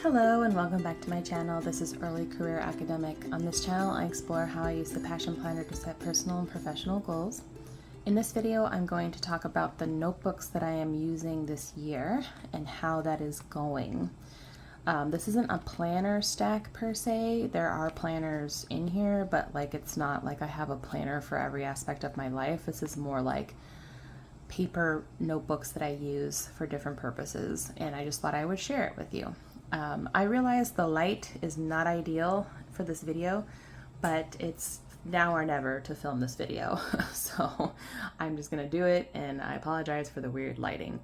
Hello and welcome back to my channel. This is Early Career Academic. On this channel, I explore how I use the Passion Planner to set personal and professional goals. In this video, I'm going to talk about the notebooks that I am using this year and how that is going. This isn't a planner stack per se. There are planners in here, but it's not like I have a planner for every aspect of my life. This is more like paper notebooks that I use for different purposes, and I just thought I would share it with you. I realize the light is not ideal for this video, but it's now or never to film this video. So I'm just gonna do it, and I apologize for the weird lighting.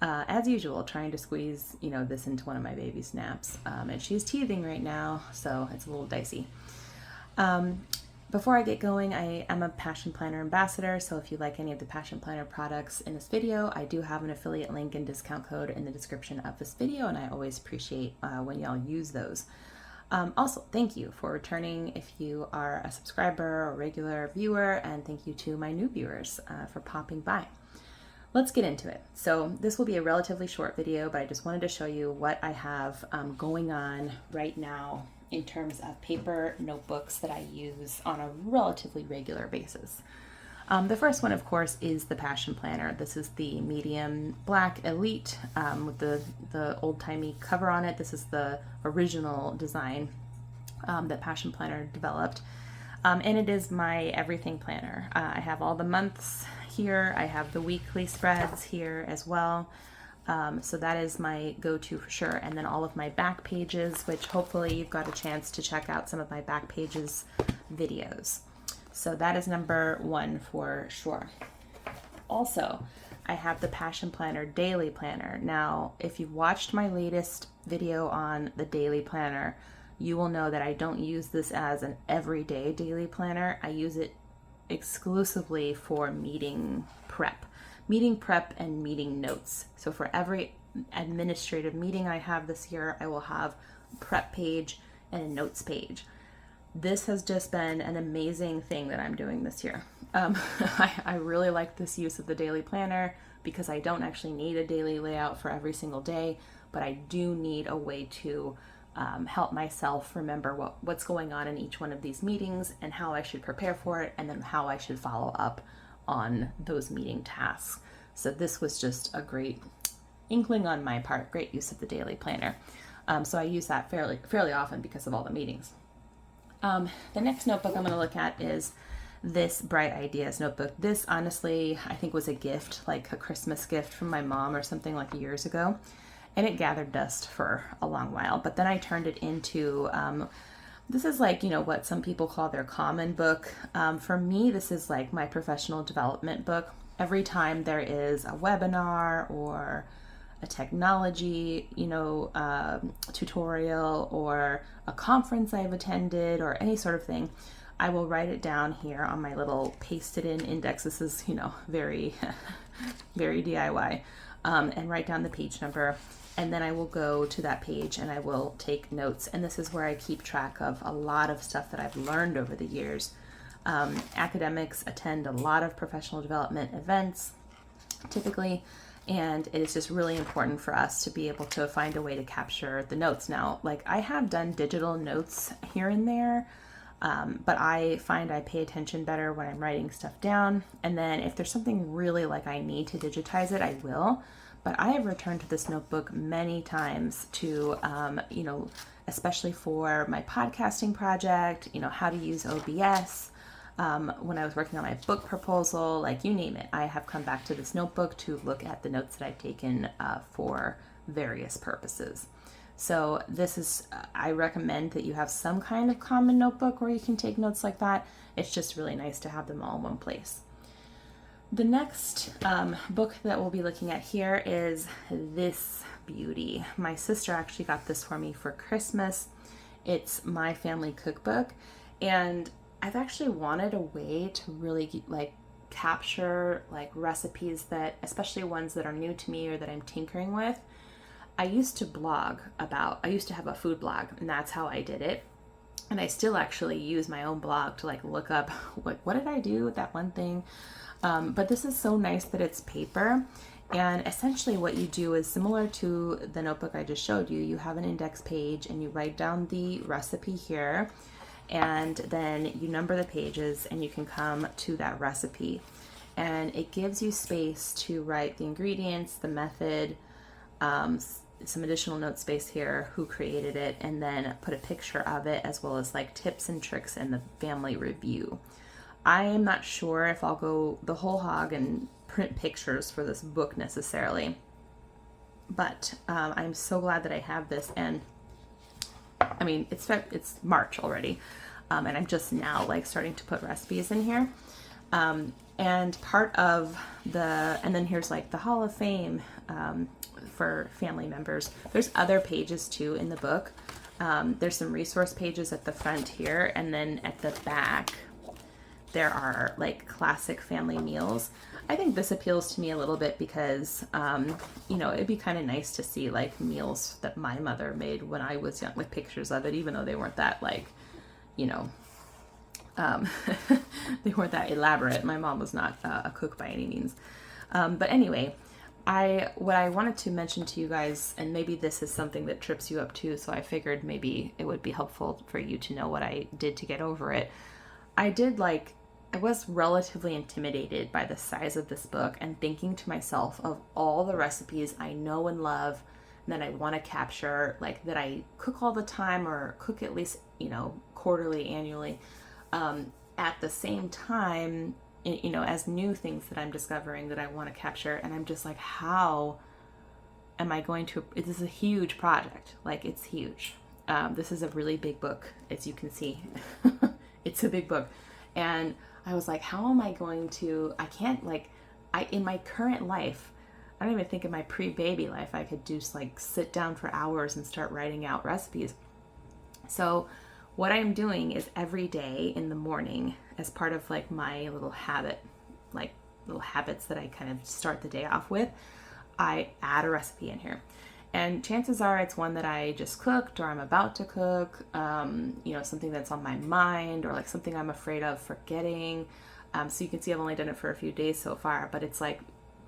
As usual, trying to squeeze, this into one of my baby's naps. And she's teething right now, so it's a little dicey. Before I get going, I am a Passion Planner ambassador, so if you like any of the Passion Planner products in this video, I do have an affiliate link and discount code in the description of this video, and I always appreciate when y'all use those. Also, thank you for returning if you are a subscriber or regular viewer, and thank you to my new viewers for popping by. Let's get into it. So this will be a relatively short video, but I just wanted to show you what I have going on right now in terms of paper notebooks that I use on a relatively regular basis. The first one, of course, is the Passion Planner. This is the medium black Elite with the old-timey cover on it. This is the original design that Passion Planner developed. And it is my everything planner. I have all the months here. I have the weekly spreads here as well. So that is my go-to for sure. And then all of my back pages, which hopefully you've got a chance to check out some of my back pages videos. So that is number one for sure. Also, I have the Passion Planner Daily Planner. Now, if you've watched my latest video on the Daily Planner, you will know that I don't use this as an everyday daily planner. I use it exclusively for meeting prep and meeting notes. So for every administrative meeting I have this year, I will have a prep page and a notes page. This has just been an amazing thing that I'm doing this year. I really like this use of the daily planner because I don't actually need a daily layout for every single day, but I do need a way to help myself remember what's going on in each one of these meetings and how I should prepare for it, and then how I should follow up on those meeting tasks. So this was just a great inkling on my part, great use of the daily planner. So I use that fairly often because of all the meetings. The next notebook I'm going to look at is this Bright Ideas notebook. This honestly, I think was a gift, like a Christmas gift from my mom or something like years ago. And it gathered dust for a long while, but then I turned it into, this is like, what some people call their common book. For me, this is like my professional development book. Every time there is a webinar or a technology, tutorial or a conference I've attended or any sort of thing, I will write it down here on my little pasted in index. This is, very, very DIY, and write down the page number. And then I will go to that page and I will take notes. And this is where I keep track of a lot of stuff that I've learned over the years. Academics attend a lot of professional development events, typically, and it is just really important for us to be able to find a way to capture the notes. Now, I have done digital notes here and there, but I find I pay attention better when I'm writing stuff down. And then if there's something really I need to digitize it, I will. But I have returned to this notebook many times to, especially for my podcasting project, how to use OBS. When I was working on my book proposal, you name it, I have come back to this notebook to look at the notes that I've taken for various purposes. So this is, I recommend that you have some kind of common notebook where you can take notes like that. It's just really nice to have them all in one place. The next book that we'll be looking at here is this beauty. My sister actually got this for me for Christmas. It's My Family Cookbook, and I've actually wanted a way to really capture recipes that, especially ones that are new to me or that I'm tinkering with. I used to have a food blog, and that's how I did it. And I still actually use my own blog to look up what did I do with that one thing. But this is so nice that it's paper, And essentially what you do is similar to the notebook I just showed you. You have an index page and you write down the recipe here, and then you number the pages and you can come to that recipe. And it gives you space to write the ingredients, the method, some additional note space here, who created it, and then put a picture of it as well as like tips and tricks and the family review. I am not sure if I'll go the whole hog and print pictures for this book necessarily, but I'm so glad that I have this. And I mean, it's March already, and I'm just now like starting to put recipes in here. And part of and then here's like the Hall of Fame for family members. There's other pages too in the book. There's some resource pages at the front here, and then at the back there are like classic family meals. I think this appeals to me a little bit because, you know, it'd be kind of nice to see like meals that my mother made when I was young, with pictures of it, even though they weren't that like, you know, they weren't that elaborate. My mom was not a cook by any means. But anyway, what I wanted to mention to you guys, and maybe this is something that trips you up too, so I figured maybe it would be helpful for you to know what I did to get over it. I was relatively intimidated by the size of this book, and thinking to myself of all the recipes I know and love and that I want to capture, like that I cook all the time or cook at least, you know, quarterly, annually, at the same time, you know, as new things that I'm discovering that I want to capture. And I'm just like, how am I going to, this is a huge project. Like, it's huge. This is a really big book, as you can see. It's a big book. And I was like, how am I going to, I can't like, in my current life, I don't even think in my pre-baby life, I could just like sit down for hours and start writing out recipes. So what I'm doing is every day in the morning, as part of like my little habit, like little habits that I kind of start the day off with, I add a recipe in here. And chances are it's one that I just cooked or I'm about to cook, you know, something that's on my mind, or like something I'm afraid of forgetting. So you can see I've only done it for a few days so far, but it's like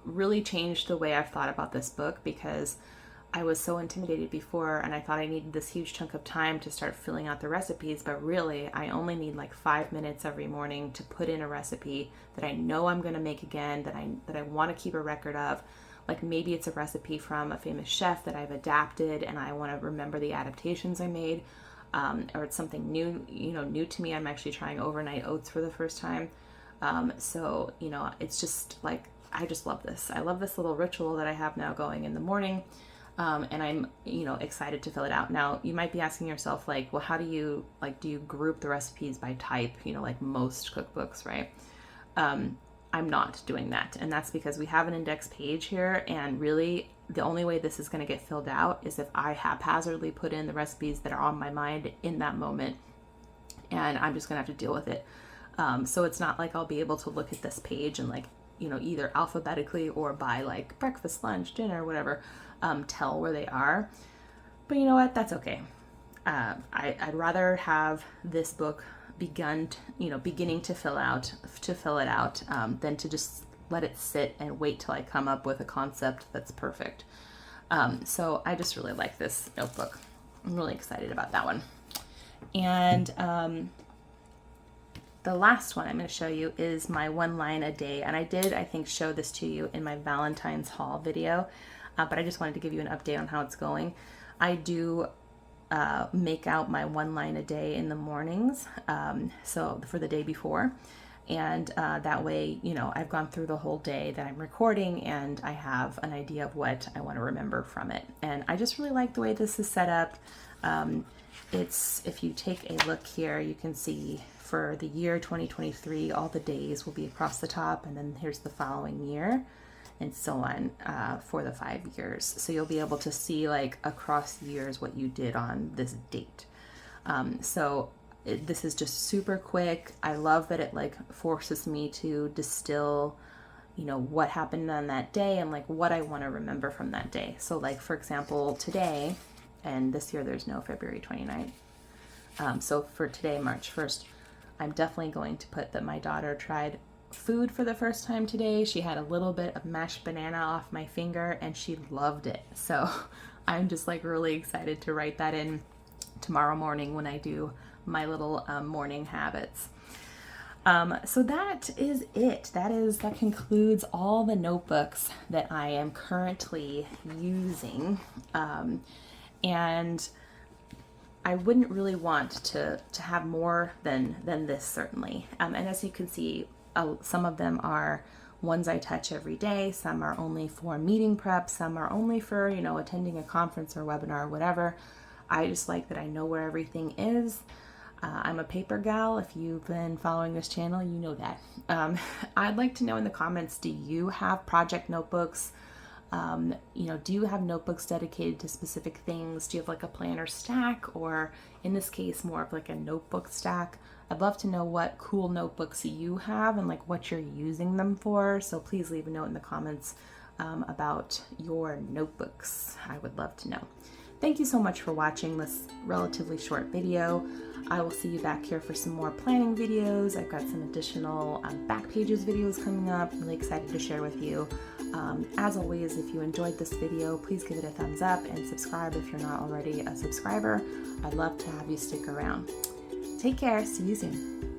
really changed the way I've thought about this book, because I was so intimidated before and I thought I needed this huge chunk of time to start filling out the recipes, but really I only need like 5 minutes every morning to put in a recipe that I know I'm going to make again, that I want to keep a record of. Like maybe it's a recipe from a famous chef that I've adapted and I want to remember the adaptations I made, or it's something new, you know, new to me. I'm actually trying overnight oats for the first time. So, you know, it's just like, I just love this. I love this little ritual that I have now going in the morning. And I'm, you know, excited to fill it out. Now, you might be asking yourself, like, well, how do you group the recipes by type, you know, like most cookbooks, right? I'm not doing that. And that's because we have an index page here. And really, the only way this is going to get filled out is if I haphazardly put in the recipes that are on my mind in that moment. And I'm just going to have to deal with it. So it's not like I'll be able to look at this page and like, you know, either alphabetically or by like breakfast, lunch, dinner, whatever, tell where they are. But you know what? That's okay. I'd rather have this book beginning to fill it out, than to just let it sit and wait till I come up with a concept that's perfect. So I just really like this notebook. I'm really excited about that one. And the last one I'm going to show you is my 1 line a day. And I did, I think, show this to you in my Valentine's haul video, but I just wanted to give you an update on how it's going. I do make out my 1 line a day in the mornings, so for the day before, and that way, you know, I've gone through the whole day that I'm recording and I have an idea of what I want to remember from it. And I just really like the way this is set up. If you take a look here, you can see for the year 2023, all the days will be across the top, and then here's the following year, and so on, for the 5 years. So you'll be able to see like across years what you did on this date. This is just super quick. I love that it like forces me to distill, you know, what happened on that day and like what I want to remember from that day. So like, for example, today, and this year there's no February 29th. So for today, March 1st, I'm definitely going to put that my daughter tried food for the first time today. She had a little bit of mashed banana off my finger and she loved it. So I'm just like really excited to write that in tomorrow morning when I do my little morning habits. So that is it. That concludes all the notebooks that I am currently using. And I wouldn't really want to have more than this, certainly. And as you can see, some of them are ones I touch every day. Some are only for meeting prep. Some are only for, attending a conference or webinar or whatever. I just like that I know where everything is. I'm a paper gal. If you've been following this channel, you know that. I'd like to know in the comments, do you have project notebooks? Do you have notebooks dedicated to specific things? Do you have like a planner stack, or in this case, more of like a notebook stack? I'd love to know what cool notebooks you have and like what you're using them for. So please leave a note in the comments about your notebooks. I would love to know. Thank you so much for watching this relatively short video. I will see you back here for some more planning videos. I've got some additional back pages videos coming up. I'm really excited to share with you. As always, if you enjoyed this video, please give it a thumbs up and subscribe if you're not already a subscriber. I'd love to have you stick around. Take care. See you soon.